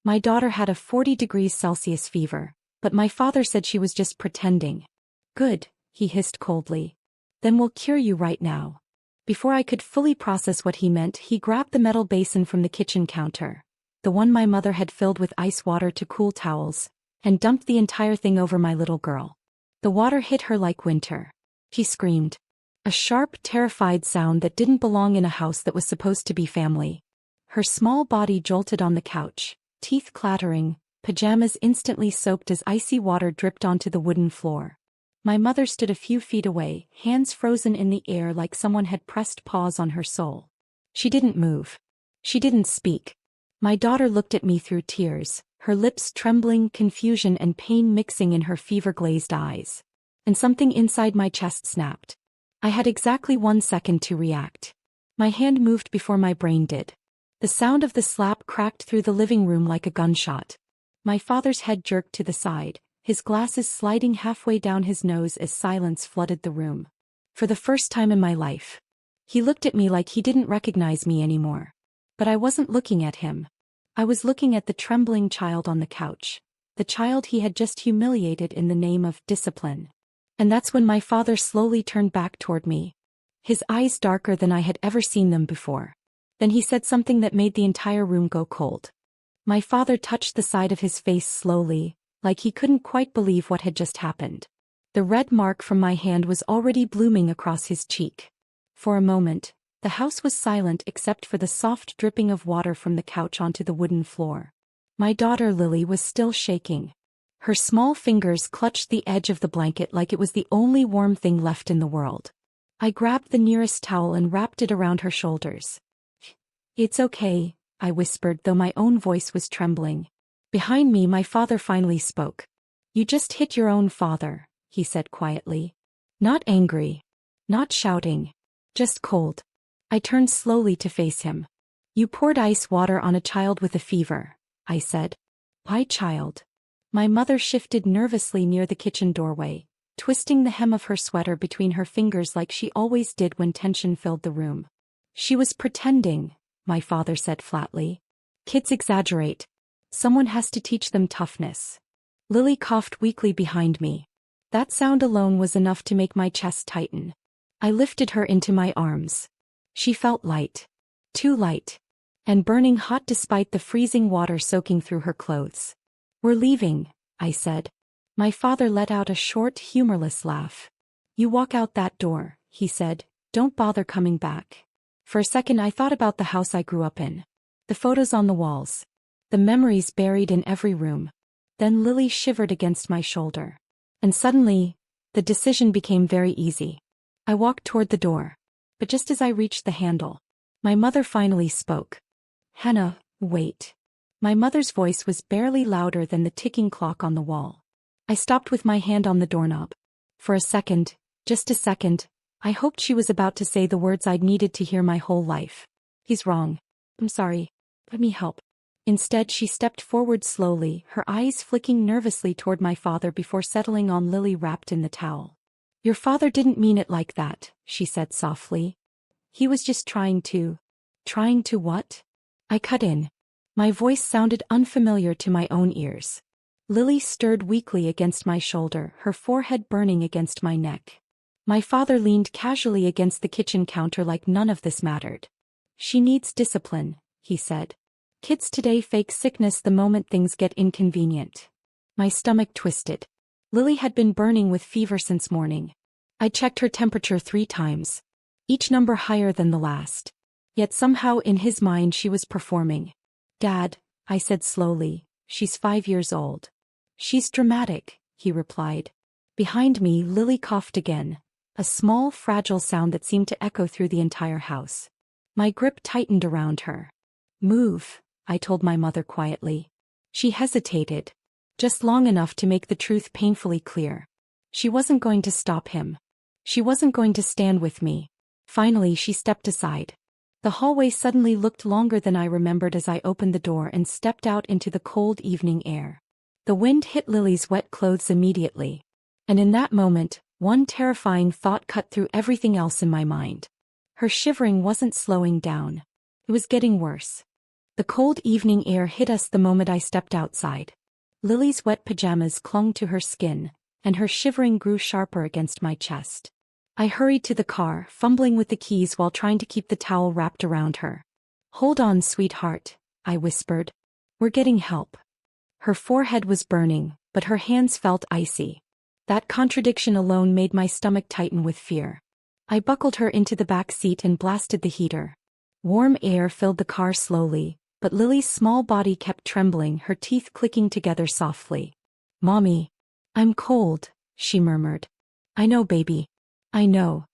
My daughter had a 40 degrees Celsius fever, but my father said she was just pretending. Good, he hissed coldly. Then we'll cure you right now. Before I could fully process what he meant, he grabbed the metal basin from the kitchen counter, the one my mother had filled with ice water to cool towels, and dumped the entire thing over my little girl. The water hit her like winter. She screamed. A sharp, terrified sound that didn't belong in a house that was supposed to be family. Her small body jolted on the couch, teeth clattering, pajamas instantly soaked as icy water dripped onto the wooden floor. My mother stood a few feet away, hands frozen in the air like someone had pressed pause on her soul. She didn't move. She didn't speak. My daughter looked at me through tears, her lips trembling, confusion and pain mixing in her fever-glazed eyes. And something inside my chest snapped. I had exactly 1 second to react. My hand moved before my brain did. The sound of the slap cracked through the living room like a gunshot. My father's head jerked to the side, his glasses sliding halfway down his nose as silence flooded the room. For the first time in my life, he looked at me like he didn't recognize me anymore. But I wasn't looking at him. I was looking at the trembling child on the couch, the child he had just humiliated in the name of discipline. And that's when my father slowly turned back toward me, his eyes darker than I had ever seen them before. Then he said something that made the entire room go cold. My father touched the side of his face slowly, like he couldn't quite believe what had just happened. The red mark from my hand was already blooming across his cheek. For a moment, the house was silent except for the soft dripping of water from the couch onto the wooden floor. My daughter Lily was still shaking. Her small fingers clutched the edge of the blanket like it was the only warm thing left in the world. I grabbed the nearest towel and wrapped it around her shoulders. "It's okay," I whispered, though my own voice was trembling. Behind me, my father finally spoke. "You just hit your own father," he said quietly. Not angry. Not shouting. Just cold. I turned slowly to face him. "You poured ice water on a child with a fever," I said. "Why child?" My mother shifted nervously near the kitchen doorway, twisting the hem of her sweater between her fingers like she always did when tension filled the room. "She was pretending," my father said flatly. "Kids exaggerate. Someone has to teach them toughness." Lily coughed weakly behind me. That sound alone was enough to make my chest tighten. I lifted her into my arms. She felt light. Too light. And burning hot despite the freezing water soaking through her clothes. "We're leaving," I said. My father let out a short, humorless laugh. "You walk out that door," he said. "Don't bother coming back." For a second I thought about the house I grew up in. The photos on the walls. The memories buried in every room. Then Lily shivered against my shoulder. And suddenly, the decision became very easy. I walked toward the door. But just as I reached the handle, my mother finally spoke. "Hannah, wait." My mother's voice was barely louder than the ticking clock on the wall. I stopped with my hand on the doorknob. For a second, just a second, I hoped she was about to say the words I'd needed to hear my whole life. "He's wrong. I'm sorry. Let me help." Instead, she stepped forward slowly, her eyes flicking nervously toward my father before settling on Lily wrapped in the towel. "Your father didn't mean it like that," she said softly. "He was just trying to..." "Trying to what?" I cut in. My voice sounded unfamiliar to my own ears. Lily stirred weakly against my shoulder, her forehead burning against my neck. My father leaned casually against the kitchen counter like none of this mattered. "She needs discipline," he said. "Kids today fake sickness the moment things get inconvenient." My stomach twisted. Lily had been burning with fever since morning. I checked her temperature 3 times. Each number higher than the last. Yet somehow in his mind she was performing. "Dad," I said slowly, "she's 5 years old." "She's dramatic," he replied. Behind me, Lily coughed again. A small, fragile sound that seemed to echo through the entire house. My grip tightened around her. "Move," I told my mother quietly. She hesitated. Just long enough to make the truth painfully clear. She wasn't going to stop him. She wasn't going to stand with me. Finally, she stepped aside. The hallway suddenly looked longer than I remembered as I opened the door and stepped out into the cold evening air. The wind hit Lily's wet clothes immediately. And in that moment, one terrifying thought cut through everything else in my mind. Her shivering wasn't slowing down. It was getting worse. The cold evening air hit us the moment I stepped outside. Lily's wet pajamas clung to her skin, and her shivering grew sharper against my chest. I hurried to the car, fumbling with the keys while trying to keep the towel wrapped around her. "Hold on, sweetheart," I whispered. "We're getting help." Her forehead was burning, but her hands felt icy. That contradiction alone made my stomach tighten with fear. I buckled her into the back seat and blasted the heater. Warm air filled the car slowly, but Lily's small body kept trembling, her teeth clicking together softly. "Mommy, I'm cold," she murmured. "I know, baby. I know."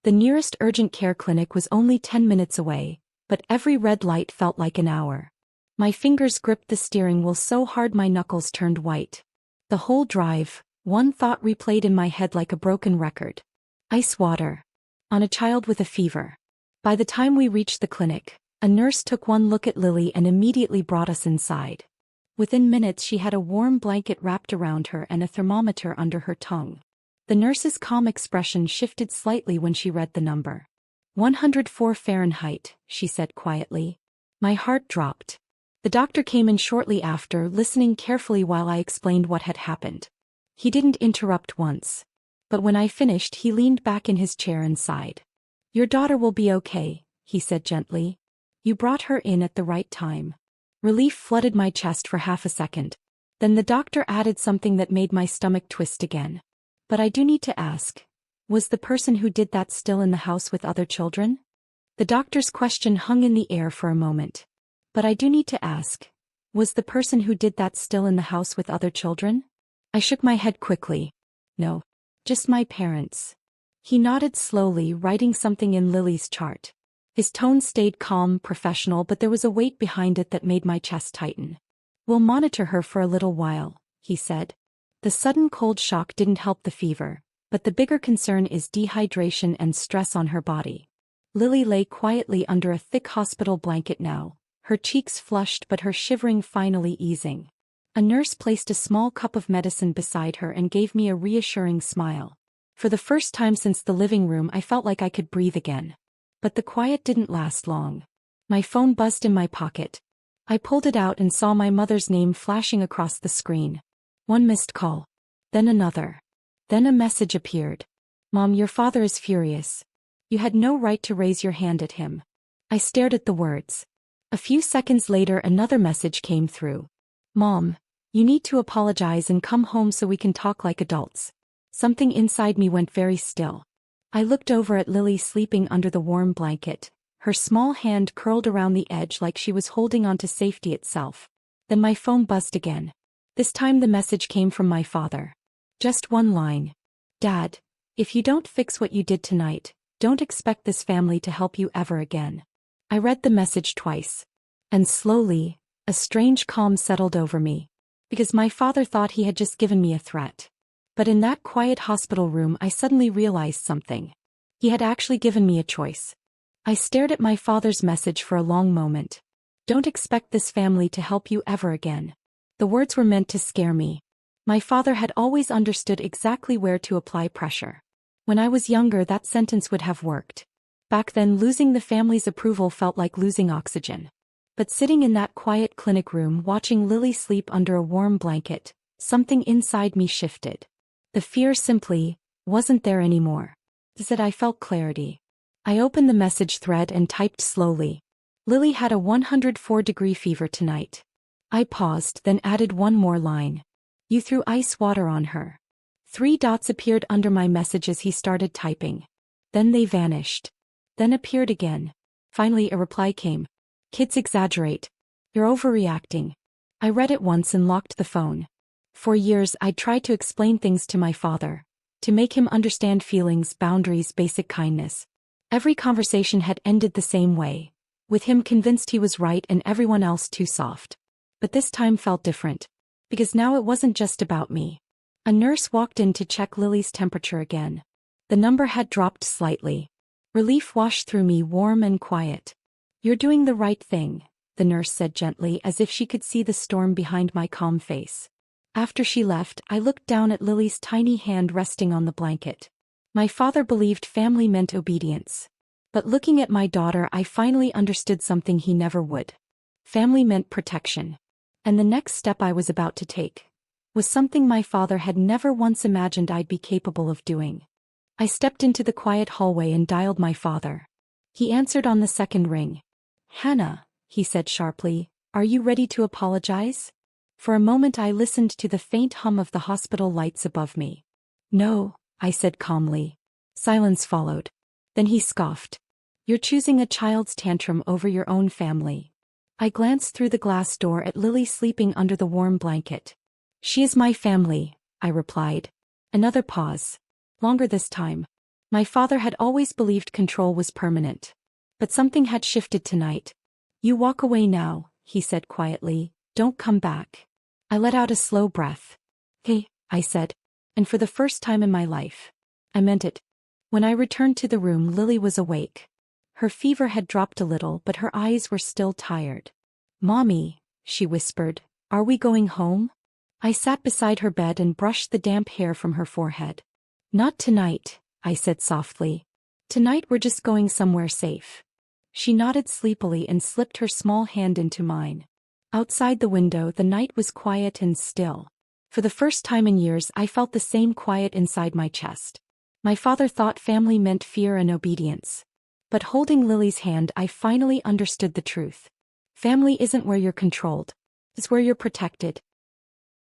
The nearest urgent care clinic was only 10 minutes away, but every red light felt like an hour. My fingers gripped the steering wheel so hard my knuckles turned white. The whole drive, one thought replayed in my head like a broken record. Ice water. On a child with a fever. By the time we reached the clinic, a nurse took one look at Lily and immediately brought us inside. Within minutes she had a warm blanket wrapped around her and a thermometer under her tongue. The nurse's calm expression shifted slightly when she read the number. 104 Fahrenheit, she said quietly. My heart dropped. The doctor came in shortly after, listening carefully while I explained what had happened. He didn't interrupt once. But when I finished, he leaned back in his chair and sighed. "Your daughter will be okay," he said gently. "You brought her in at the right time." Relief flooded my chest for half a second. Then the doctor added something that made my stomach twist again. "But I do need to ask, was the person who did that still in the house with other children?" The doctor's question hung in the air for a moment. "But I do need to ask, was the person who did that still in the house with other children?" I shook my head quickly. "No. Just my parents." He nodded slowly, writing something in Lily's chart. His tone stayed calm, professional, but there was a weight behind it that made my chest tighten. "We'll monitor her for a little while," he said. The sudden cold shock didn't help the fever, but the bigger concern is dehydration and stress on her body. Lily lay quietly under a thick hospital blanket now, her cheeks flushed but her shivering finally easing. A nurse placed a small cup of medicine beside her and gave me a reassuring smile. For the first time since the living room I felt like I could breathe again. But the quiet didn't last long. My phone buzzed in my pocket. I pulled it out and saw my mother's name flashing across the screen. One missed call. Then another. Then a message appeared. "Mom, your father is furious. You had no right to raise your hand at him." I stared at the words. A few seconds later another message came through. "Mom, you need to apologize and come home so we can talk like adults." Something inside me went very still. I looked over at Lily sleeping under the warm blanket, her small hand curled around the edge like she was holding on to safety itself. Then my phone buzzed again. This time the message came from my father. Just one line. "Dad, if you don't fix what you did tonight, don't expect this family to help you ever again." I read the message twice. And slowly, a strange calm settled over me. Because my father thought he had just given me a threat. But in that quiet hospital room I suddenly realized something. He had actually given me a choice. I stared at my father's message for a long moment. "Don't expect this family to help you ever again." The words were meant to scare me. My father had always understood exactly where to apply pressure. When I was younger that sentence would have worked. Back then losing the family's approval felt like losing oxygen. But sitting in that quiet clinic room watching Lily sleep under a warm blanket, something inside me shifted. The fear simply wasn't there anymore. Instead I felt clarity. I opened the message thread and typed slowly. "Lily had a 104-degree fever tonight." I paused, then added one more line. "You threw ice water on her." 3 dots appeared under my message as he started typing. Then they vanished. Then appeared again. Finally a reply came. "Kids exaggerate. You're overreacting." I read it once and locked the phone. For years I'd tried to explain things to my father. To make him understand feelings, boundaries, basic kindness. Every conversation had ended the same way. With him convinced he was right and everyone else too soft. But this time felt different. Because now it wasn't just about me. A nurse walked in to check Lily's temperature again. The number had dropped slightly. Relief washed through me, warm and quiet. "You're doing the right thing," the nurse said gently, as if she could see the storm behind my calm face. After she left, I looked down at Lily's tiny hand resting on the blanket. My father believed family meant obedience. But looking at my daughter I finally understood something he never would. Family meant protection. And the next step I was about to take was something my father had never once imagined I'd be capable of doing. I stepped into the quiet hallway and dialed my father. He answered on the second ring. "Hannah," he said sharply, "are you ready to apologize?" For a moment I listened to the faint hum of the hospital lights above me. "No," I said calmly. Silence followed. Then he scoffed. "You're choosing a child's tantrum over your own family." I glanced through the glass door at Lily sleeping under the warm blanket. "She is my family," I replied. Another pause. Longer this time. My father had always believed control was permanent. But something had shifted tonight. "You walk away now," he said quietly. "Don't come back." I let out a slow breath. "Hey," I said. And for the first time in my life, I meant it. When I returned to the room, Lily was awake. Her fever had dropped a little, but her eyes were still tired. "Mommy," she whispered, "are we going home?" I sat beside her bed and brushed the damp hair from her forehead. "Not tonight," I said softly. "Tonight we're just going somewhere safe." She nodded sleepily and slipped her small hand into mine. Outside the window, the night was quiet and still. For the first time in years, I felt the same quiet inside my chest. My father thought family meant fear and obedience. But holding Lily's hand, I finally understood the truth. Family isn't where you're controlled. It's where you're protected.